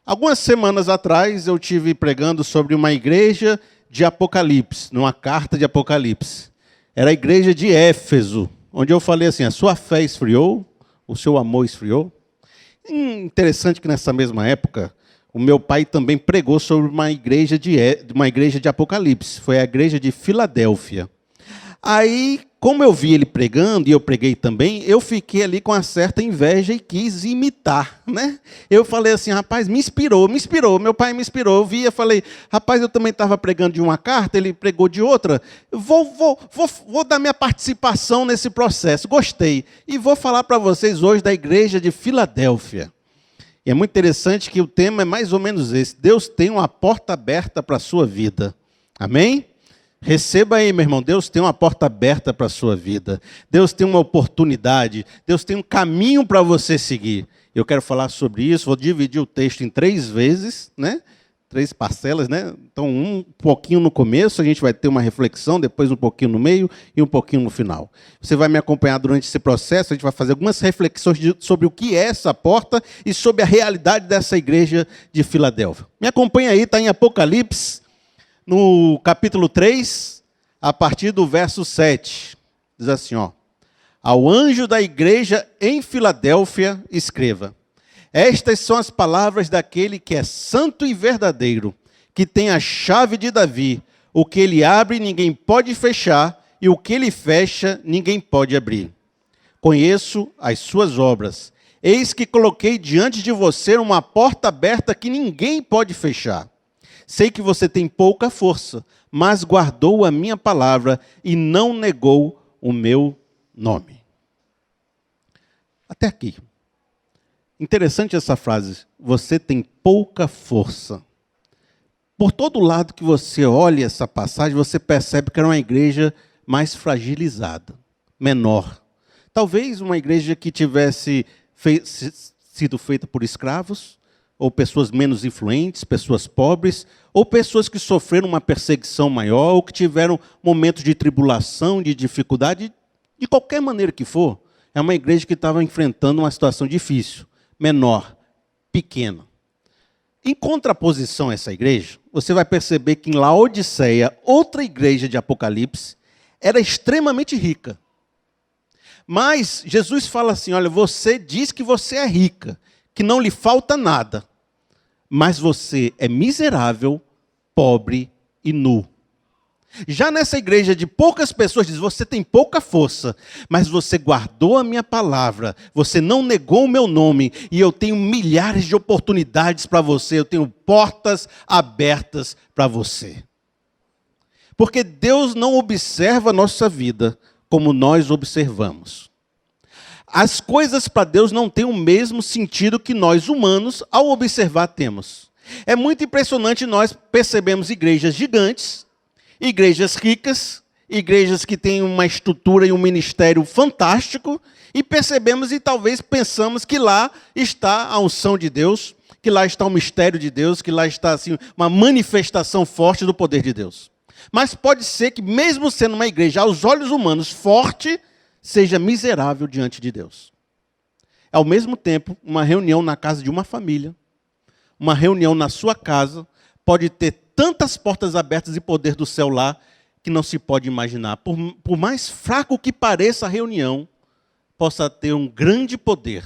Algumas semanas atrás eu tive pregando sobre uma igreja de Apocalipse, numa carta de Apocalipse. Era a igreja de Éfeso, onde eu falei assim, a sua fé esfriou, o seu amor esfriou. Interessante que nessa mesma época, o meu pai também pregou sobre uma igreja de Apocalipse, foi a igreja de Filadélfia. Aí, como eu vi ele pregando, e eu preguei também, eu fiquei ali com uma certa inveja e quis imitar, né? Eu falei assim, rapaz, me inspirou, meu pai me inspirou. Eu via, falei, rapaz, eu também estava pregando de uma carta, ele pregou de outra, vou dar minha participação nesse processo, gostei. E vou falar para vocês hoje da igreja de Filadélfia. E é muito interessante que o tema é mais ou menos esse, Deus tem uma porta aberta para a sua vida, amém? Receba aí, meu irmão, Deus tem uma porta aberta para a sua vida. Deus tem uma oportunidade, Deus tem um caminho para você seguir. Eu quero falar sobre isso, vou dividir o texto em 3 vezes, né? 3 parcelas, né? Então, um pouquinho no começo, a gente vai ter uma reflexão, depois um pouquinho no meio e um pouquinho no final. Você vai me acompanhar durante esse processo, a gente vai fazer algumas reflexões sobre o que é essa porta e sobre a realidade dessa igreja de Filadélfia. Me acompanha aí, está em Apocalipse, no capítulo 3, a partir do verso 7, diz assim, ó, ao anjo da igreja em Filadélfia, escreva, estas são as palavras daquele que é santo e verdadeiro, que tem a chave de Davi, o que ele abre ninguém pode fechar, e o que ele fecha ninguém pode abrir. Conheço as suas obras, eis que coloquei diante de você uma porta aberta que ninguém pode fechar. Sei que você tem pouca força, mas guardou a minha palavra e não negou o meu nome. Até aqui. Interessante essa frase. Você tem pouca força. Por todo lado que você olha essa passagem, você percebe que era uma igreja mais fragilizada, menor. Talvez uma igreja que tivesse sido feita por escravos, ou pessoas menos influentes, pessoas pobres, ou pessoas que sofreram uma perseguição maior, ou que tiveram momentos de tribulação, de dificuldade, de qualquer maneira que for. É uma igreja que estava enfrentando uma situação difícil, menor, pequena. Em contraposição a essa igreja, você vai perceber que em Laodiceia, outra igreja de Apocalipse, era extremamente rica. Mas Jesus fala assim, olha, você diz que você é rica, que não lhe falta nada, mas você é miserável, pobre e nu. Já nessa igreja de poucas pessoas, diz, você tem pouca força, mas você guardou a minha palavra, você não negou o meu nome, e eu tenho milhares de oportunidades para você, eu tenho portas abertas para você. Porque Deus não observa a nossa vida como nós observamos. As coisas para Deus não têm o mesmo sentido que nós humanos, ao observar, temos. É muito impressionante nós percebemos igrejas gigantes, igrejas ricas, igrejas que têm uma estrutura e um ministério fantástico, e percebemos e talvez pensamos que lá está a unção de Deus, que lá está o mistério de Deus, que lá está assim, uma manifestação forte do poder de Deus. Mas pode ser que mesmo sendo uma igreja aos olhos humanos forte, seja miserável diante de Deus. Ao mesmo tempo, uma reunião na casa de uma família, uma reunião na sua casa, pode ter tantas portas abertas e poder do céu lá, que não se pode imaginar. Por mais fraco que pareça a reunião, possa ter um grande poder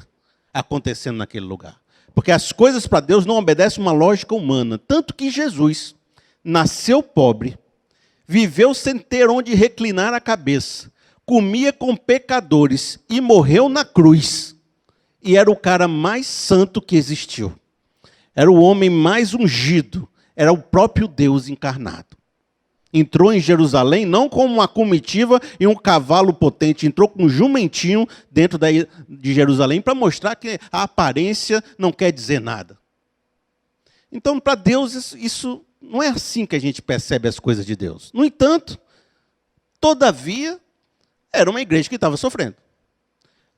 acontecendo naquele lugar. Porque as coisas para Deus não obedecem uma lógica humana. Tanto que Jesus nasceu pobre, viveu sem ter onde reclinar a cabeça, comia com pecadores e morreu na cruz. E era o cara mais santo que existiu. Era o homem mais ungido. Era o próprio Deus encarnado. Entrou em Jerusalém não como uma comitiva e um cavalo potente. Entrou com um jumentinho dentro de Jerusalém para mostrar que a aparência não quer dizer nada. Então, para Deus, isso não é assim que a gente percebe as coisas de Deus. No entanto, todavia, era uma igreja que estava sofrendo.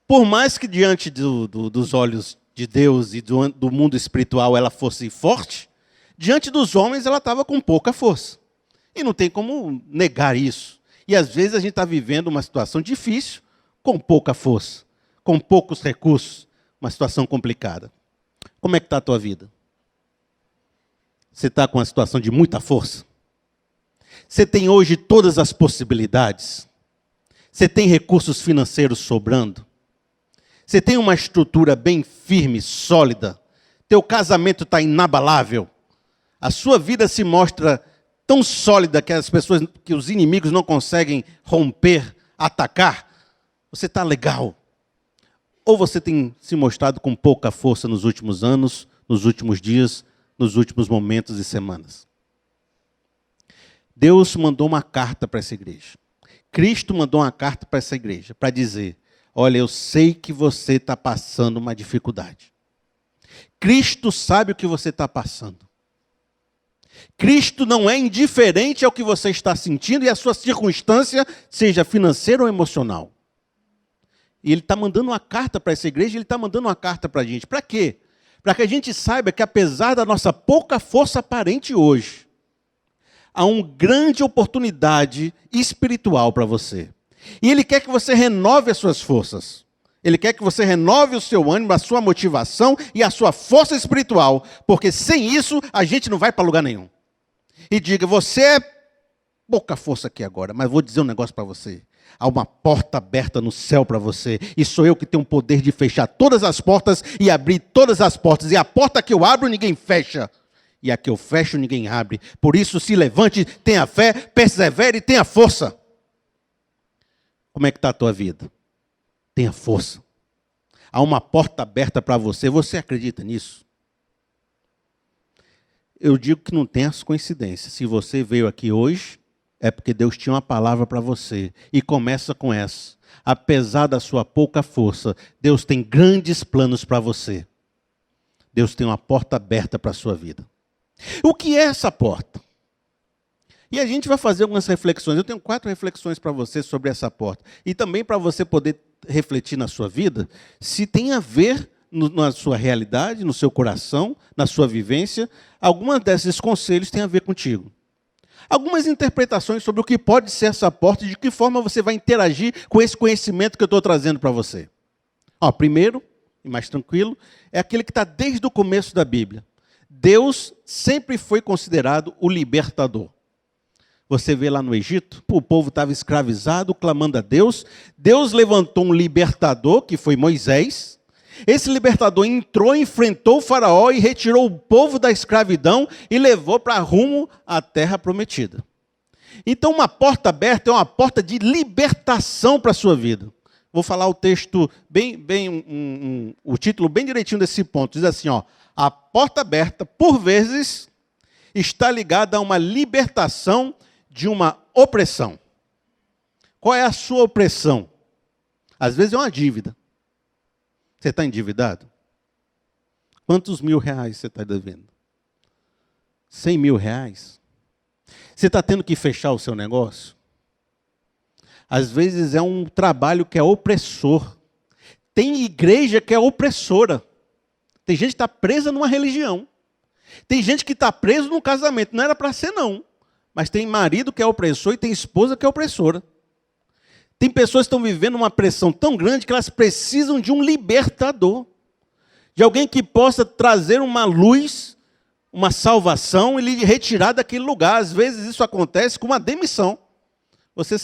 Por mais que diante dos olhos de Deus e do mundo espiritual ela fosse forte, diante dos homens ela estava com pouca força. E não tem como negar isso. E às vezes a gente está vivendo uma situação difícil, com pouca força, com poucos recursos, uma situação complicada. Como é que está a tua vida? Você está com uma situação de muita força? Você tem hoje todas as possibilidades? Você tem recursos financeiros sobrando? Você tem uma estrutura bem firme, sólida? Teu casamento está inabalável? A sua vida se mostra tão sólida que que os inimigos não conseguem romper, atacar? Você está legal? Ou você tem se mostrado com pouca força nos últimos anos, nos últimos dias, nos últimos momentos e semanas? Deus mandou uma carta para essa igreja. Cristo mandou uma carta para essa igreja, para dizer: olha, eu sei que você está passando uma dificuldade. Cristo sabe o que você está passando. Cristo não é indiferente ao que você está sentindo e à sua circunstância, seja financeira ou emocional. E Ele está mandando uma carta para essa igreja, Ele está mandando uma carta para a gente. Para quê? Para que a gente saiba que apesar da nossa pouca força aparente hoje, há uma grande oportunidade espiritual para você. E Ele quer que você renove as suas forças. Ele quer que você renove o seu ânimo, a sua motivação e a sua força espiritual. Porque sem isso, a gente não vai para lugar nenhum. E diga: você é pouca força aqui agora, mas vou dizer um negócio para você. Há uma porta aberta no céu para você. E sou eu que tenho o poder de fechar todas as portas e abrir todas as portas. E a porta que eu abro, ninguém fecha. E a que eu fecho, ninguém abre. Por isso, se levante, tenha fé, persevere e tenha força. Como é que está a tua vida? Tenha força. Há uma porta aberta para você. Você acredita nisso? Eu digo que não tem as coincidências. Se você veio aqui hoje, é porque Deus tinha uma palavra para você. E começa com essa: apesar da sua pouca força, Deus tem grandes planos para você. Deus tem uma porta aberta para a sua vida. O que é essa porta? E a gente vai fazer algumas reflexões. Eu tenho 4 reflexões para você sobre essa porta. E também para você poder refletir na sua vida, se tem a ver na sua realidade, no seu coração, na sua vivência. Algumas desses conselhos têm a ver contigo. Algumas interpretações sobre o que pode ser essa porta e de que forma você vai interagir com esse conhecimento que eu estou trazendo para você. Primeiro, e mais tranquilo, é aquele que está desde o começo da Bíblia. Deus sempre foi considerado o libertador. Você vê lá no Egito, o povo estava escravizado, clamando a Deus. Deus levantou um libertador, que foi Moisés. Esse libertador entrou, enfrentou o faraó e retirou o povo da escravidão e levou para rumo à terra prometida. Então, uma porta aberta é uma porta de libertação para a sua vida. Vou falar o texto o título bem direitinho desse ponto. Diz assim: a porta aberta, por vezes, está ligada a uma libertação de uma opressão. Qual é a sua opressão? Às vezes é uma dívida. Você está endividado? Quantos R$1.000 você está devendo? R$100.000? Você está tendo que fechar o seu negócio? Às vezes é um trabalho que é opressor. Tem igreja que é opressora. Tem gente que está presa numa religião. Tem gente que está preso num casamento. Não era para ser, não. Mas tem marido que é opressor e tem esposa que é opressora. Tem pessoas que estão vivendo uma pressão tão grande que elas precisam de um libertador. De alguém que possa trazer uma luz, uma salvação e lhe retirar daquele lugar. Às vezes isso acontece com uma demissão. Você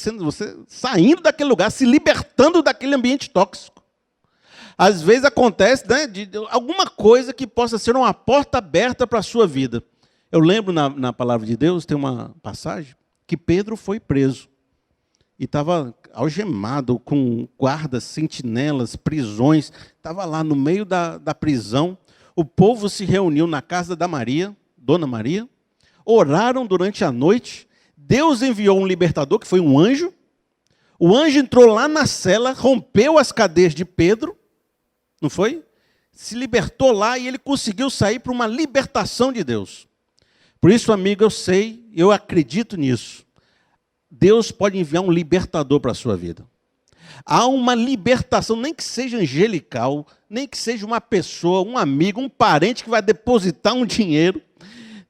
saindo daquele lugar, se libertando daquele ambiente tóxico. Às vezes acontece de alguma coisa que possa ser uma porta aberta para a sua vida. Eu lembro na palavra de Deus, tem uma passagem, que Pedro foi preso. E estava algemado com guardas, sentinelas, prisões. Estava lá no meio da prisão. O povo se reuniu na casa da Maria, Dona Maria. Oraram durante a noite. Deus enviou um libertador, que foi um anjo. O anjo entrou lá na cela, rompeu as cadeias de Pedro. Não foi? Se libertou lá e ele conseguiu sair para uma libertação de Deus. Por isso, amigo, eu acredito nisso. Deus pode enviar um libertador para a sua vida. Há uma libertação, nem que seja angelical, nem que seja uma pessoa, um amigo, um parente que vai depositar um dinheiro.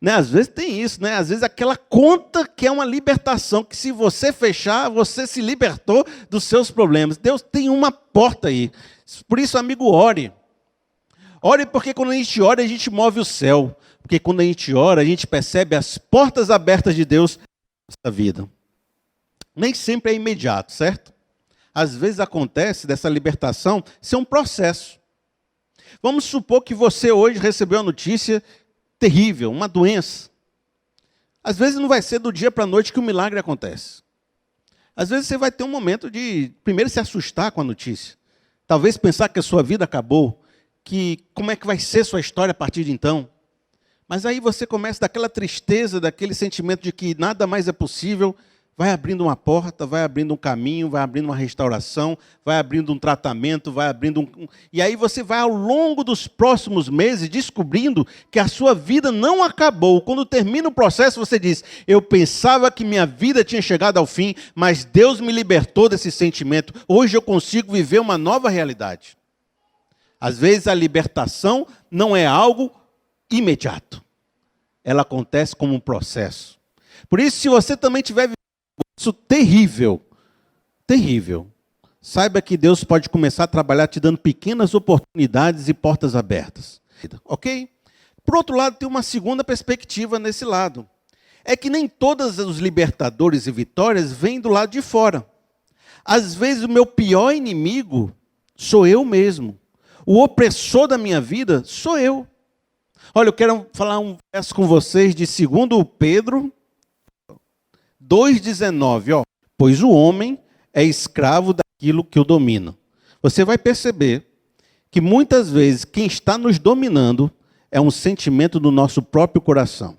Às vezes tem isso, às vezes aquela conta que é uma libertação, que se você fechar, você se libertou dos seus problemas. Deus tem uma porta aí. Por isso, amigo, ore. Ore porque quando a gente ora, a gente move o céu. Porque quando a gente ora, a gente percebe as portas abertas de Deus na nossa vida. Nem sempre é imediato, certo? Às vezes acontece dessa libertação ser um processo. Vamos supor que você hoje recebeu uma notícia terrível, uma doença. Às vezes não vai ser do dia para a noite que o milagre acontece. Às vezes você vai ter um momento de, primeiro, se assustar com a notícia. Talvez pensar que a sua vida acabou, que como é que vai ser sua história a partir de então. Mas aí você começa daquela tristeza, daquele sentimento de que nada mais é possível, vai abrindo uma porta, vai abrindo um caminho, vai abrindo uma restauração, vai abrindo um tratamento, vai abrindo um... E aí você vai ao longo dos próximos meses descobrindo que a sua vida não acabou. Quando termina o processo, você diz, eu pensava que minha vida tinha chegado ao fim, mas Deus me libertou desse sentimento. Hoje eu consigo viver uma nova realidade. Às vezes a libertação não é algo imediato. Ela acontece como um processo. Por isso, se você também tiver isso terrível, terrível, saiba que Deus pode começar a trabalhar te dando pequenas oportunidades e portas abertas. Ok? Por outro lado, tem uma segunda perspectiva nesse lado. É que nem todos os libertadores e vitórias vêm do lado de fora. Às vezes o meu pior inimigo sou eu mesmo. O opressor da minha vida sou eu. Olha, eu quero falar um verso com vocês de 2 Pedro 2,19, pois o homem é escravo daquilo que o domina. Você vai perceber que muitas vezes quem está nos dominando é um sentimento do nosso próprio coração.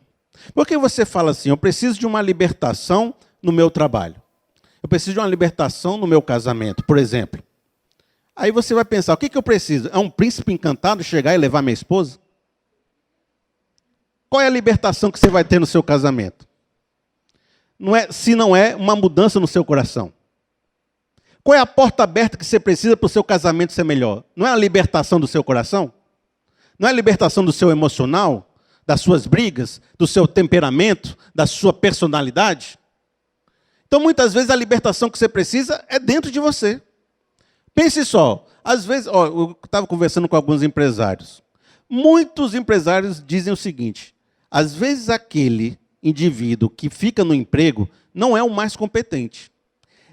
Porque você fala assim, eu preciso de uma libertação no meu trabalho. Eu preciso de uma libertação no meu casamento, por exemplo. Aí você vai pensar, o que eu preciso? É um príncipe encantado chegar e levar minha esposa? Qual é a libertação que você vai ter no seu casamento? Se não é uma mudança no seu coração. Qual é a porta aberta que você precisa para o seu casamento ser melhor? Não é a libertação do seu coração? Não é a libertação do seu emocional? Das suas brigas? Do seu temperamento? Da sua personalidade? Então, muitas vezes, a libertação que você precisa é dentro de você. Pense só. Às vezes, eu estava conversando com alguns empresários. Muitos empresários dizem o seguinte, às vezes aquele indivíduo que fica no emprego não é o mais competente.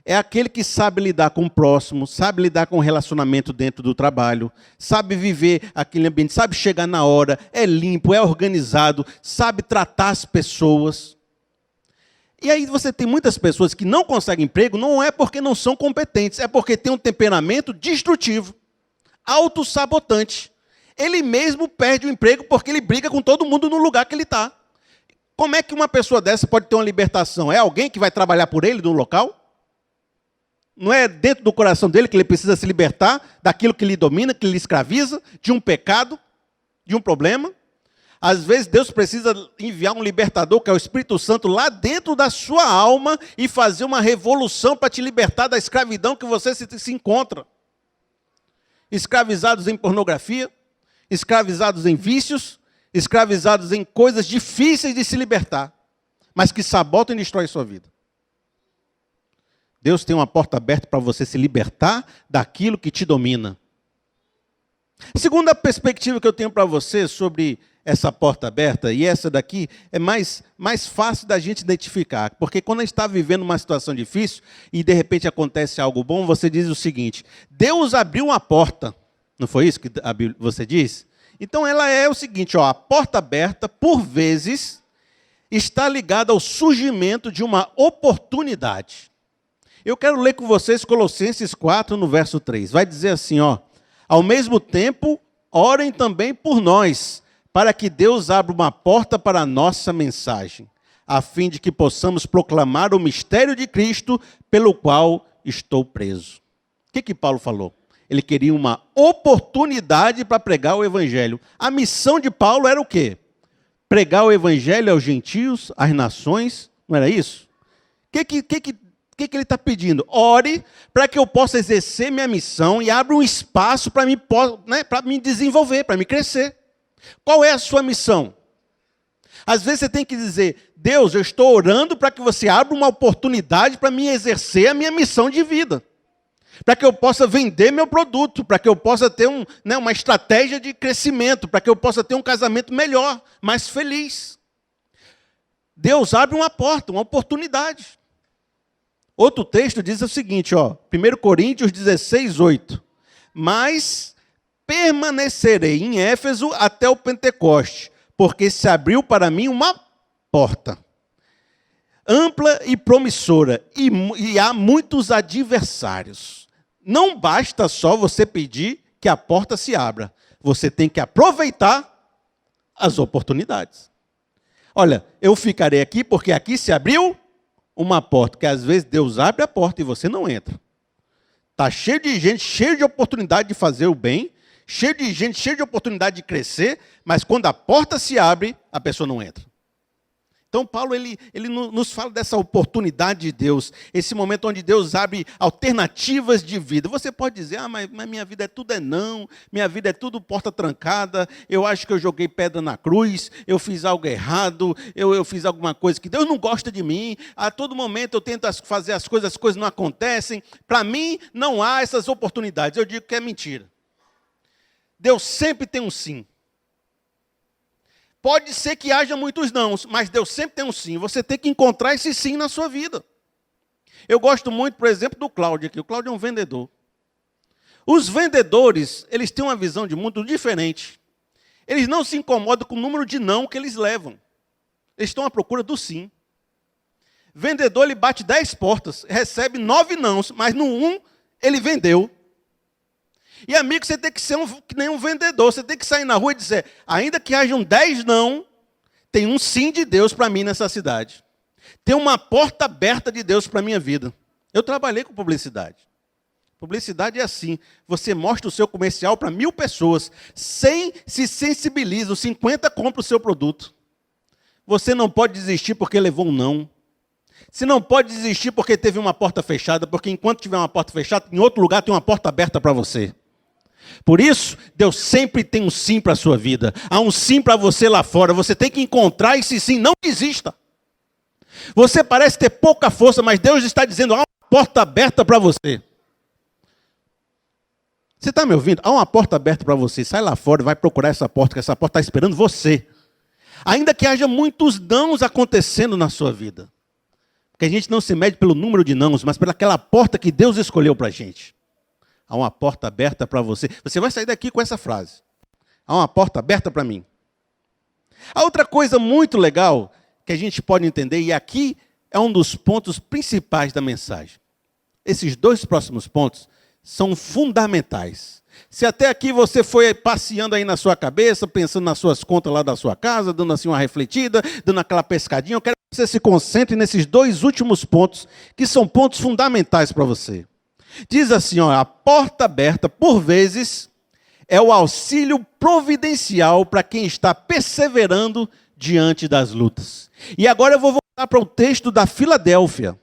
É aquele que sabe lidar com o próximo, sabe lidar com o relacionamento dentro do trabalho, sabe viver aquele ambiente, sabe chegar na hora, é limpo, é organizado, sabe tratar as pessoas. E aí você tem muitas pessoas que não conseguem emprego, não é porque não são competentes, é porque tem um temperamento destrutivo, autossabotante. Ele mesmo perde o emprego porque ele briga com todo mundo no lugar que ele está. Como é que uma pessoa dessa pode ter uma libertação? É alguém que vai trabalhar por ele no local? Não é dentro do coração dele que ele precisa se libertar daquilo que lhe domina, que lhe escraviza, de um pecado, de um problema? Às vezes Deus precisa enviar um libertador, que é o Espírito Santo, lá dentro da sua alma e fazer uma revolução para te libertar da escravidão que você se encontra. Escravizados em pornografia, escravizados em vícios, escravizados em coisas difíceis de se libertar, mas que sabotam e destroem sua vida. Deus tem uma porta aberta para você se libertar daquilo que te domina. Segunda perspectiva que eu tenho para você sobre essa porta aberta, e essa daqui é mais fácil da gente identificar, porque quando a gente está vivendo uma situação difícil e de repente acontece algo bom, você diz o seguinte, Deus abriu uma porta, não foi isso que você diz? Então ela é o seguinte, a porta aberta, por vezes, está ligada ao surgimento de uma oportunidade. Eu quero ler com vocês Colossenses 4, no verso 3. Vai dizer assim, ao mesmo tempo, orem também por nós, para que Deus abra uma porta para a nossa mensagem, a fim de que possamos proclamar o mistério de Cristo, pelo qual estou preso. O que Paulo falou? Ele queria uma oportunidade para pregar o evangelho. A missão de Paulo era o quê? Pregar o evangelho aos gentios, às nações, não era isso? O que ele está pedindo? Ore para que eu possa exercer minha missão e abra um espaço para me desenvolver, para me crescer. Qual é a sua missão? Às vezes você tem que dizer, Deus, eu estou orando para que você abra uma oportunidade para me exercer a minha missão de vida. para que eu possa vender meu produto, para que eu possa ter uma estratégia de crescimento, para que eu possa ter um casamento melhor, mais feliz. Deus abre uma porta, uma oportunidade. Outro texto diz o seguinte, 1 Coríntios 16, 8. Mas permanecerei em Éfeso até o Pentecoste, porque se abriu para mim uma porta ampla e promissora, e há muitos adversários. Não basta só você pedir que a porta se abra. Você tem que aproveitar as oportunidades. Olha, eu ficarei aqui porque aqui se abriu uma porta, que às vezes Deus abre a porta e você não entra. Está cheio de gente, cheio de oportunidade de fazer o bem, cheio de gente, cheio de oportunidade de crescer, mas quando a porta se abre, a pessoa não entra. Então, Paulo ele nos fala dessa oportunidade de Deus, esse momento onde Deus abre alternativas de vida. Você pode dizer, mas minha vida é não, minha vida é tudo porta trancada, eu acho que eu joguei pedra na cruz, eu fiz algo errado, eu fiz alguma coisa que Deus não gosta de mim, a todo momento eu tento fazer as coisas não acontecem. Para mim, não há essas oportunidades. Eu digo que é mentira. Deus sempre tem um sim. Pode ser que haja muitos não, mas Deus sempre tem um sim. Você tem que encontrar esse sim na sua vida. Eu gosto muito, por exemplo, do Cláudio aqui. O Cláudio é um vendedor. Os vendedores, eles têm uma visão de mundo diferente. Eles não se incomodam com o número de não que eles levam. Eles estão à procura do sim. Vendedor, ele bate 10 portas, recebe 9 nãos, mas no 1 ele vendeu. E amigo, você tem que ser que nem um vendedor, você tem que sair na rua e dizer, ainda que hajam 10 não, tem um sim de Deus para mim nessa cidade. Tem uma porta aberta de Deus para a minha vida. Eu trabalhei com publicidade. Publicidade é assim, você mostra o seu comercial para 1000 pessoas, 100 se sensibilizam, 50 compram o seu produto. Você não pode desistir porque levou um não. Você não pode desistir porque teve uma porta fechada, porque enquanto tiver uma porta fechada, em outro lugar tem uma porta aberta para você. Por isso, Deus sempre tem um sim para a sua vida. Há um sim para você lá fora. Você tem que encontrar esse sim. Não desista. Você parece ter pouca força, mas Deus está dizendo, há uma porta aberta para você. Você está me ouvindo? Há uma porta aberta para você. Sai lá fora e vai procurar essa porta, que essa porta está esperando você. Ainda que haja muitos nãos acontecendo na sua vida. Porque a gente não se mede pelo número de nãos, mas pelaquela porta que Deus escolheu para a gente. Há uma porta aberta para você. Você vai sair daqui com essa frase. Há uma porta aberta para mim. A outra coisa muito legal que a gente pode entender, e aqui é um dos pontos principais da mensagem. Esses 2 próximos pontos são fundamentais. Se até aqui você foi passeando aí na sua cabeça, pensando nas suas contas lá da sua casa, dando assim uma refletida, dando aquela pescadinha, eu quero que você se concentre nesses 2 últimos pontos, que são pontos fundamentais para você. Diz assim, a porta aberta, por vezes, é o auxílio providencial para quem está perseverando diante das lutas. E agora eu vou voltar para o texto da Filadélfia.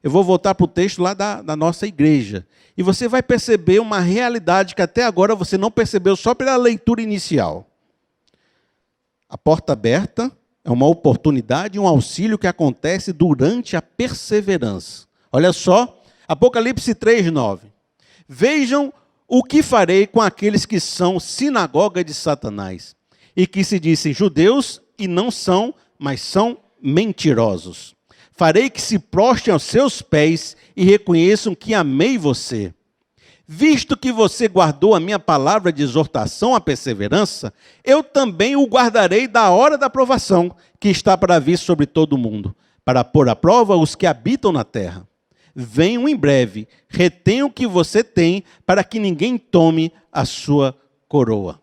Eu vou voltar para o texto lá da nossa igreja. E você vai perceber uma realidade que até agora você não percebeu só pela leitura inicial. A porta aberta é uma oportunidade, um auxílio que acontece durante a perseverança. Olha só. Apocalipse 3:9. Vejam o que farei com aqueles que são sinagoga de Satanás, e que se dizem judeus e não são, mas são mentirosos. Farei que se prostrem aos seus pés e reconheçam que amei você. Visto que você guardou a minha palavra de exortação à perseverança, eu também o guardarei da hora da provação, que está para vir sobre todo o mundo, para pôr à prova os que habitam na terra. Venham em breve, retenham o que você tem, para que ninguém tome a sua coroa.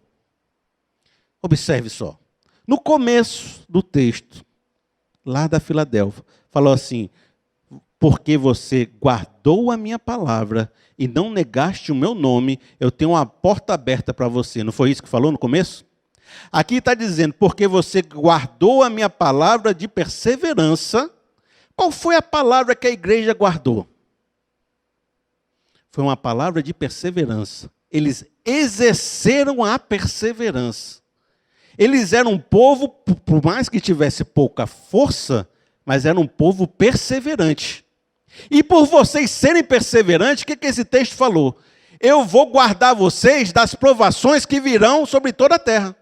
Observe só. No começo do texto, lá da Filadélfia, falou assim, porque você guardou a minha palavra e não negaste o meu nome, eu tenho uma porta aberta para você. Não foi isso que falou no começo? Aqui está dizendo, porque você guardou a minha palavra de perseverança. Qual foi a palavra que a igreja guardou? Foi uma palavra de perseverança. Eles exerceram a perseverança. Eles eram um povo, por mais que tivesse pouca força, mas era um povo perseverante. E por vocês serem perseverantes, o que esse texto falou? Eu vou guardar vocês das provações que virão sobre toda a terra.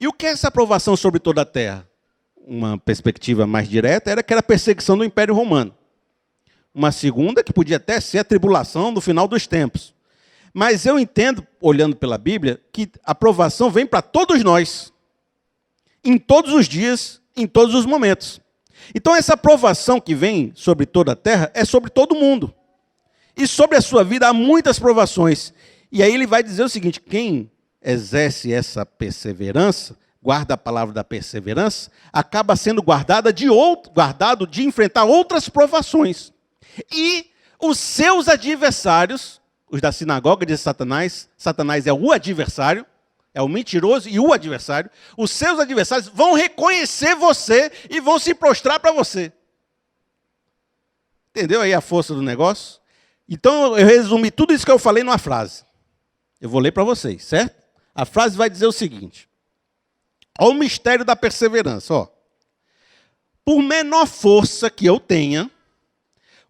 E o que é essa provação sobre toda a terra? Uma perspectiva mais direta era que era a perseguição do Império Romano. Uma segunda, que podia até ser a tribulação do final dos tempos. Mas eu entendo, olhando pela Bíblia, que a provação vem para todos nós. Em todos os dias, em todos os momentos. Então essa provação que vem sobre toda a terra é sobre todo mundo. E sobre a sua vida há muitas provações. E aí ele vai dizer o seguinte: quem exerce essa perseverança, guarda a palavra da perseverança, acaba sendo guardado de enfrentar outras provações. E os seus adversários, os da sinagoga de Satanás, Satanás é o adversário, é o mentiroso e o adversário, os seus adversários vão reconhecer você e vão se prostrar para você. Entendeu aí a força do negócio? Então eu resumi tudo isso que eu falei numa frase. Eu vou ler para vocês, certo? A frase vai dizer o seguinte: olha o mistério da perseverança, ó. Por menor força que eu tenha,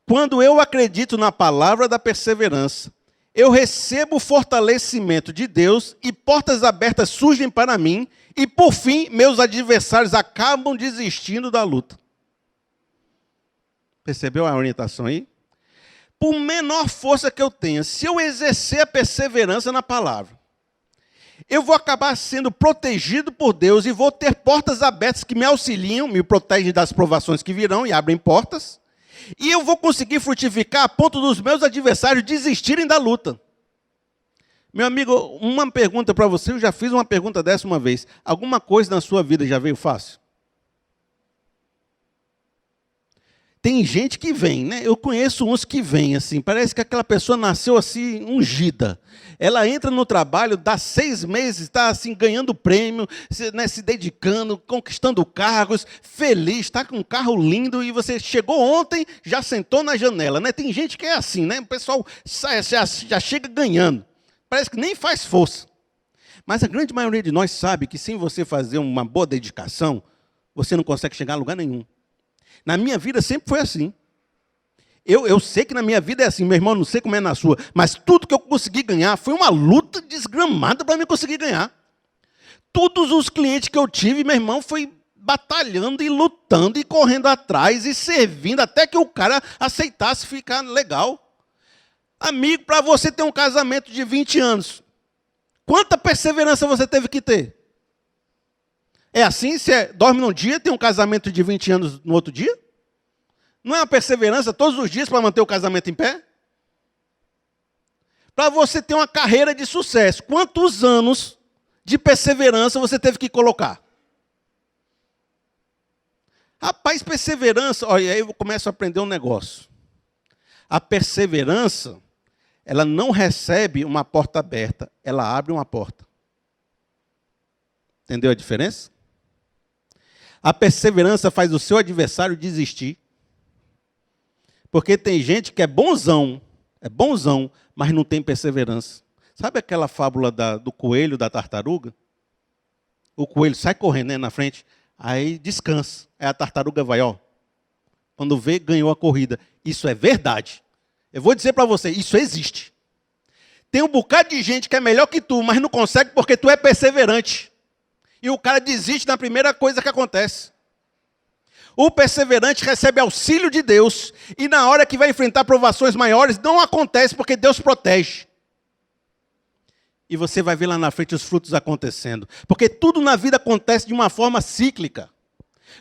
quando eu acredito na palavra da perseverança, eu recebo o fortalecimento de Deus e portas abertas surgem para mim e, por fim, meus adversários acabam desistindo da luta. Percebeu a orientação aí? Por menor força que eu tenha, se eu exercer a perseverança na palavra, eu vou acabar sendo protegido por Deus e vou ter portas abertas que me auxiliam, me protegem das provações que virão e abrem portas. E eu vou conseguir frutificar a ponto dos meus adversários desistirem da luta. Meu amigo, uma pergunta para você, eu já fiz uma pergunta dessa uma vez. Alguma coisa na sua vida já veio fácil? Tem gente que vem, né? Eu conheço uns que vêm assim, parece que aquela pessoa nasceu assim, ungida. Ela entra no trabalho, dá 6 meses, está assim, ganhando prêmio, se dedicando, conquistando cargos, feliz, está com um carro lindo, e você chegou ontem, já sentou na janela, né? Tem gente que é assim, né? O pessoal já chega ganhando, parece que nem faz força. Mas a grande maioria de nós sabe que sem você fazer uma boa dedicação, você não consegue chegar a lugar nenhum. Na minha vida sempre foi assim. Eu sei que na minha vida é assim, meu irmão, não sei como é na sua, mas tudo que eu consegui ganhar foi uma luta desgramada para mim conseguir ganhar. Todos os clientes que eu tive, meu irmão, foi batalhando e lutando e correndo atrás e servindo até que o cara aceitasse ficar legal. Amigo, para você ter um casamento de 20 anos, quanta perseverança você teve que ter? É assim, você dorme num dia, tem um casamento de 20 anos no outro dia? Não é uma perseverança todos os dias para manter o casamento em pé? Para você ter uma carreira de sucesso, quantos anos de perseverança você teve que colocar? Rapaz, perseverança, olha, aí eu começo a aprender um negócio. A perseverança, ela não recebe uma porta aberta, ela abre uma porta. Entendeu a diferença? A perseverança faz o seu adversário desistir. Porque tem gente que é bonzão, mas não tem perseverança. Sabe aquela fábula do coelho, da tartaruga? O coelho sai correndo, né, na frente, aí descansa. Aí a tartaruga vai, ó. Quando vê, ganhou a corrida. Isso é verdade. Eu vou dizer para você, isso existe. Tem um bocado de gente que é melhor que tu, mas não consegue porque tu é perseverante. E o cara desiste na primeira coisa que acontece. O perseverante recebe auxílio de Deus, e na hora que vai enfrentar provações maiores, não acontece porque Deus protege. E você vai ver lá na frente os frutos acontecendo. Porque tudo na vida acontece de uma forma cíclica.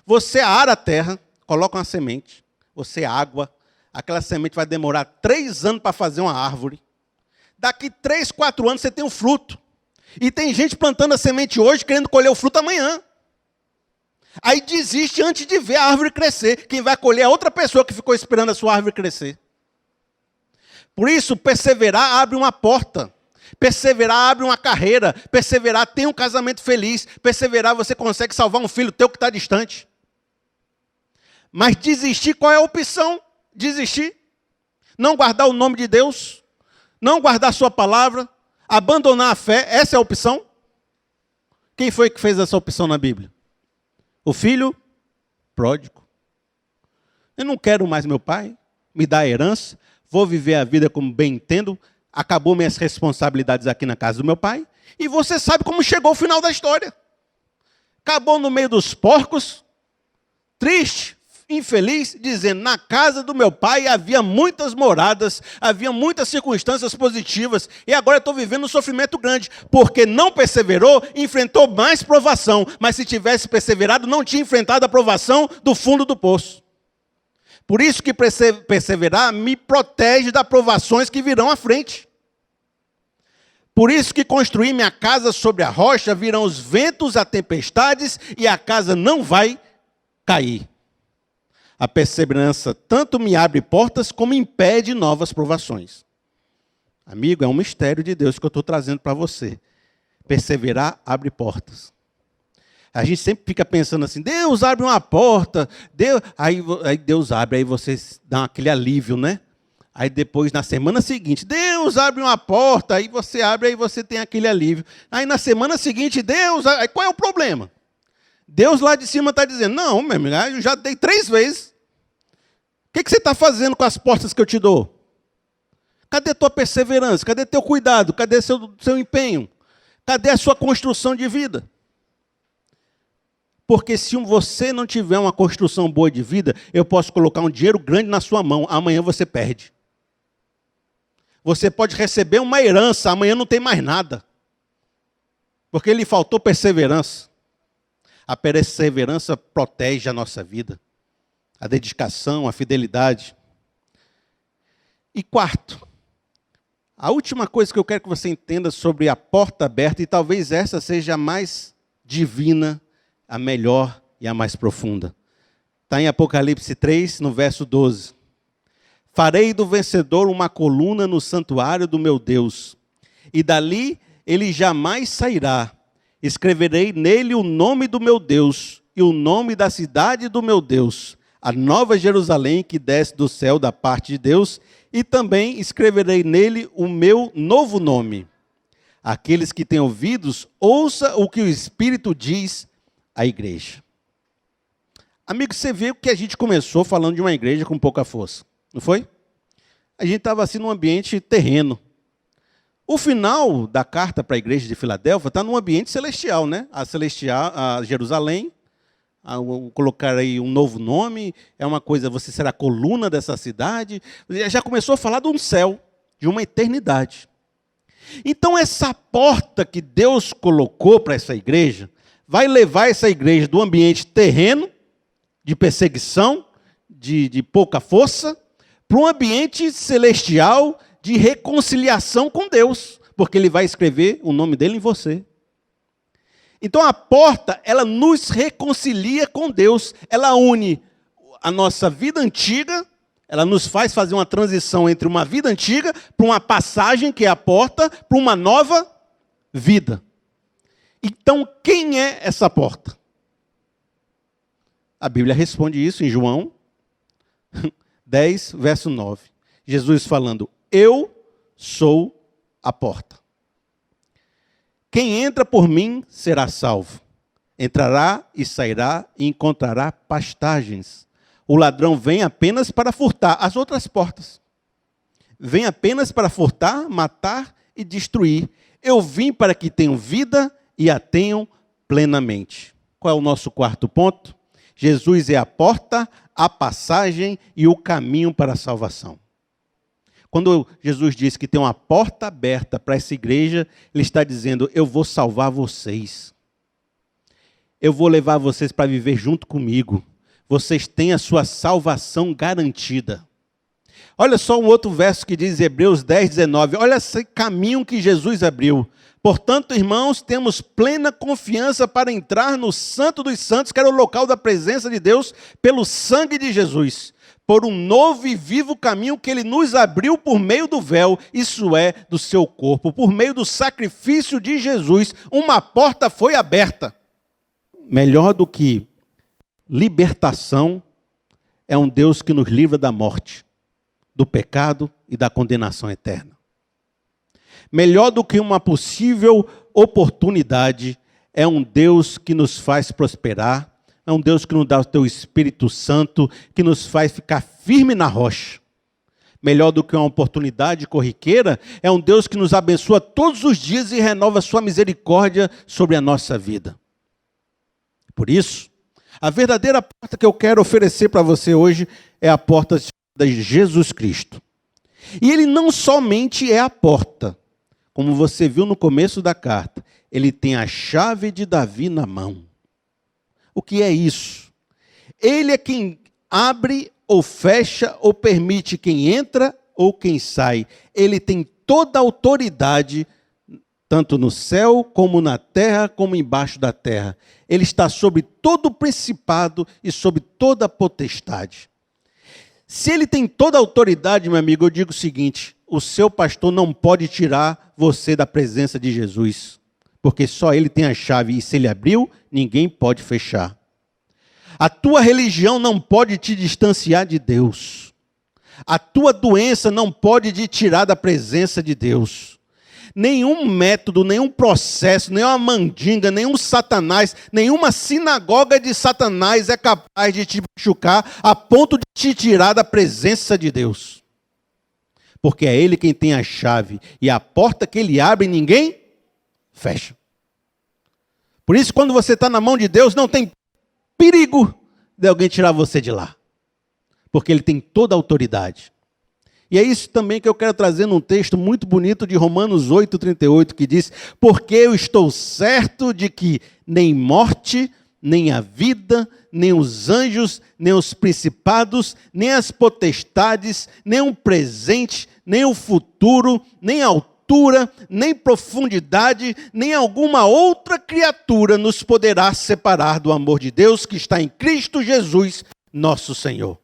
Você ara a terra, coloca uma semente, você água, aquela semente vai demorar 3 anos para fazer uma árvore. Daqui 3, 4 anos você tem um fruto. E tem gente plantando a semente hoje, querendo colher o fruto amanhã. Aí desiste antes de ver a árvore crescer. Quem vai colher é outra pessoa que ficou esperando a sua árvore crescer. Por isso, perseverar abre uma porta. Perseverar abre uma carreira. Perseverar tem um casamento feliz. Perseverar você consegue salvar um filho teu que está distante. Mas desistir, qual é a opção? Desistir. Não guardar o nome de Deus. Não guardar a sua palavra. Abandonar a fé, essa é a opção? Quem foi que fez essa opção na Bíblia? O filho pródigo. Eu não quero mais meu pai, me dá a herança, vou viver a vida como bem entendo, acabou minhas responsabilidades aqui na casa do meu pai, e você sabe como chegou o final da história. Acabou no meio dos porcos, triste, infeliz, dizendo, na casa do meu pai havia muitas moradas, havia muitas circunstâncias positivas, e agora eu estou vivendo um sofrimento grande, porque não perseverou, enfrentou mais provação, mas se tivesse perseverado, não tinha enfrentado a provação do fundo do poço. Por isso que perseverar me protege das provações que virão à frente. Por isso que construir minha casa sobre a rocha, virão os ventos, as tempestades, e a casa não vai cair. A perseverança tanto me abre portas, como impede novas provações. Amigo, é um mistério de Deus que eu estou trazendo para você. Perseverar abre portas. A gente sempre fica pensando assim, Deus abre uma porta, aí Deus abre, aí você dá aquele alívio, né? Aí depois, na semana seguinte, Deus abre uma porta, aí você abre, aí você tem aquele alívio. Aí na semana seguinte, aí qual é o problema? Deus lá de cima está dizendo, não, meu amigo, eu já dei 3 vezes. O que você está fazendo com as portas que eu te dou? Cadê tua perseverança? Cadê teu cuidado? Cadê seu empenho? Cadê a sua construção de vida? Porque se você não tiver uma construção boa de vida, eu posso colocar um dinheiro grande na sua mão, amanhã você perde. Você pode receber uma herança, amanhã não tem mais nada. Porque lhe faltou perseverança. A perseverança protege a nossa vida. A dedicação, a fidelidade. E quarto, a última coisa que eu quero que você entenda sobre a porta aberta, e talvez essa seja a mais divina, a melhor e a mais profunda. Está em Apocalipse 3, no verso 12. Farei do vencedor uma coluna no santuário do meu Deus, e dali ele jamais sairá. Escreverei nele o nome do meu Deus, e o nome da cidade do meu Deus, a nova Jerusalém que desce do céu da parte de Deus, e também escreverei nele o meu novo nome. Aqueles que têm ouvidos, ouça o que o Espírito diz à igreja. Amigo, você vê que a gente começou falando de uma igreja com pouca força, não foi? A gente estava assim num ambiente terreno. O final da carta para a igreja de Filadélfia está num ambiente celestial, né? A Jerusalém, vou colocar aí um novo nome, é uma coisa, você será a coluna dessa cidade. Já começou a falar de um céu, de uma eternidade. Então essa porta que Deus colocou para essa igreja, vai levar essa igreja do ambiente terreno, de perseguição, de pouca força, para um ambiente celestial de reconciliação com Deus, porque Ele vai escrever o nome dele em você. Então a porta, ela nos reconcilia com Deus, ela une a nossa vida antiga, ela nos faz fazer uma transição entre uma vida antiga para uma passagem, que é a porta, para uma nova vida. Então, quem é essa porta? A Bíblia responde isso em João 10, verso 9. Jesus falando, eu sou a porta. Quem entra por mim será salvo. Entrará e sairá e encontrará pastagens. O ladrão vem apenas para furtar as outras portas. Vem apenas para furtar, matar e destruir. Eu vim para que tenham vida e a tenham plenamente. Qual é o nosso quarto ponto? Jesus é a porta, a passagem e o caminho para a salvação. Quando Jesus diz que tem uma porta aberta para essa igreja, Ele está dizendo, eu vou salvar vocês. Eu vou levar vocês para viver junto comigo. Vocês têm a sua salvação garantida. Olha só um outro verso que diz, Hebreus 10, 19. Olha esse caminho que Jesus abriu. Portanto, irmãos, temos plena confiança para entrar no Santo dos Santos, que era o local da presença de Deus, pelo sangue de Jesus, por um novo e vivo caminho que Ele nos abriu por meio do véu, isso é, do seu corpo, por meio do sacrifício de Jesus, uma porta foi aberta. Melhor do que libertação, é um Deus que nos livra da morte, do pecado e da condenação eterna. Melhor do que uma possível oportunidade, é um Deus que nos faz prosperar, É um Deus que nos dá o teu Espírito Santo, que nos faz ficar firme na rocha. Melhor do que uma oportunidade corriqueira, é um Deus que nos abençoa todos os dias e renova a sua misericórdia sobre a nossa vida. Por isso, a verdadeira porta que eu quero oferecer para você hoje é a porta de Jesus Cristo. E ele não somente é a porta, como você viu no começo da carta, ele tem a chave de Davi na mão. O que é isso? Ele é quem abre ou fecha ou permite quem entra ou quem sai. Ele tem toda a autoridade, tanto no céu como na terra, como embaixo da terra. Ele está sobre todo o principado e sobre toda a potestade. Se ele tem toda a autoridade, meu amigo, eu digo o seguinte: o seu pastor não pode tirar você da presença de Jesus, porque só ele tem a chave, e se ele abriu, ninguém pode fechar. A tua religião não pode te distanciar de Deus. A tua doença não pode te tirar da presença de Deus. Nenhum método, nenhum processo, nenhuma mandinga, nenhum satanás, nenhuma sinagoga de satanás é capaz de te machucar a ponto de te tirar da presença de Deus. Porque é Ele quem tem a chave, e a porta que Ele abre, ninguém fecha. Por isso, quando você está na mão de Deus, não tem perigo de alguém tirar você de lá. Porque Ele tem toda a autoridade. E é isso também que eu quero trazer num texto muito bonito de Romanos 8,38, que diz: porque eu estou certo de que nem morte, nem a vida, nem os anjos, nem os principados, nem as potestades, nem o presente, nem o futuro, nem a altura, nem profundidade, nem alguma outra criatura nos poderá separar do amor de Deus que está em Cristo Jesus, nosso Senhor.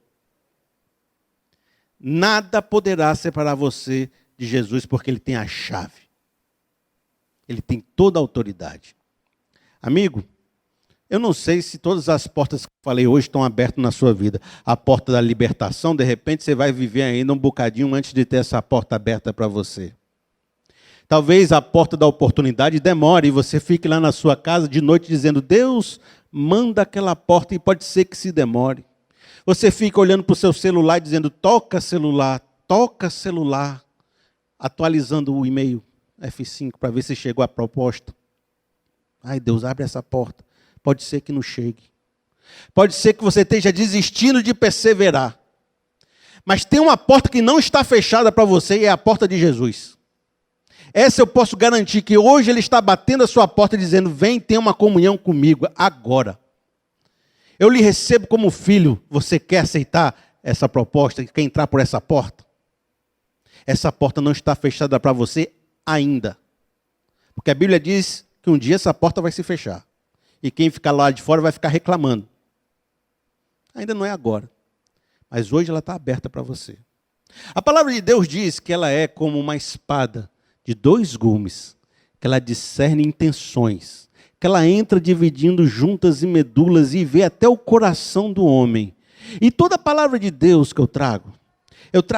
Nada poderá separar você de Jesus, porque Ele tem a chave. Ele tem toda a autoridade. Amigo, eu não sei se todas as portas que eu falei hoje estão abertas na sua vida. A porta da libertação, de repente você vai viver ainda um bocadinho antes de ter essa porta aberta para você. Talvez a porta da oportunidade demore e você fique lá na sua casa de noite dizendo: Deus, manda aquela porta, e pode ser que se demore. Você fica olhando para o seu celular dizendo: toca celular, atualizando o e-mail F5 para ver se chegou a proposta. Ai, Deus, abre essa porta. Pode ser que não chegue. Pode ser que você esteja desistindo de perseverar. Mas tem uma porta que não está fechada para você, e é a porta de Jesus. Essa eu posso garantir, que hoje Ele está batendo a sua porta dizendo: vem ter uma comunhão comigo agora. Eu lhe recebo como filho. Você quer aceitar essa proposta? Quer entrar por essa porta? Essa porta não está fechada para você ainda. Porque a Bíblia diz que um dia essa porta vai se fechar. E quem ficar lá de fora vai ficar reclamando. Ainda não é agora. Mas hoje ela está aberta para você. A palavra de Deus diz que ela é como uma espada de 2 gumes, que ela discerne intenções, que ela entra dividindo juntas e medulas e vê até o coração do homem. E toda a palavra de Deus que eu trago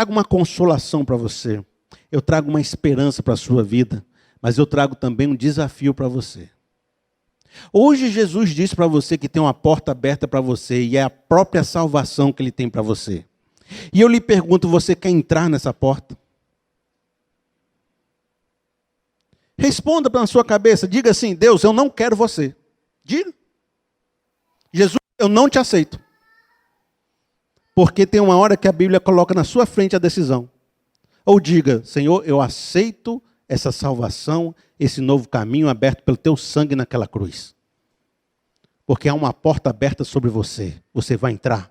uma consolação para você, eu trago uma esperança para a sua vida, mas eu trago também um desafio para você. Hoje Jesus disse para você que tem uma porta aberta para você, e é a própria salvação que Ele tem para você. E eu lhe pergunto: você quer entrar nessa porta? Responda na sua cabeça, diga assim: Deus, eu não quero você. Diga. Jesus, eu não te aceito. Porque tem uma hora que a Bíblia coloca na sua frente a decisão. Ou diga: Senhor, eu aceito essa salvação, esse novo caminho aberto pelo teu sangue naquela cruz. Porque há uma porta aberta sobre você. Você vai entrar.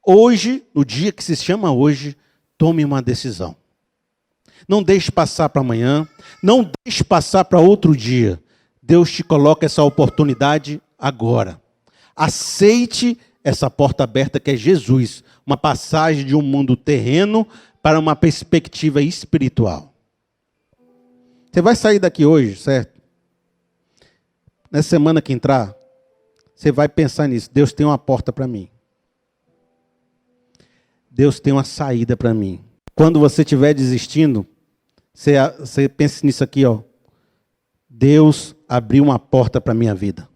Hoje, no dia que se chama hoje, tome uma decisão. Não deixe passar para amanhã. Não deixe passar para outro dia. Deus te coloca essa oportunidade agora. Aceite essa porta aberta que é Jesus. Uma passagem de um mundo terreno para uma perspectiva espiritual. Você vai sair daqui hoje, certo? Nessa semana que entrar, você vai pensar nisso. Deus tem uma porta para mim. Deus tem uma saída para mim. Quando você estiver desistindo, você pense nisso aqui, ó. Deus abriu uma porta para a minha vida.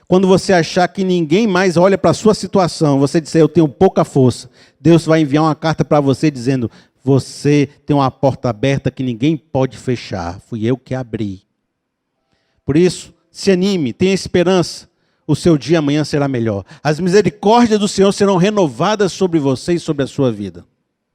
Quando você achar que ninguém mais olha para a sua situação, você disser, eu tenho pouca força, Deus vai enviar uma carta para você dizendo, você tem uma porta aberta que ninguém pode fechar, fui eu que abri. Por isso, se anime, tenha esperança, o seu dia amanhã será melhor. As misericórdias do Senhor serão renovadas sobre você e sobre a sua vida.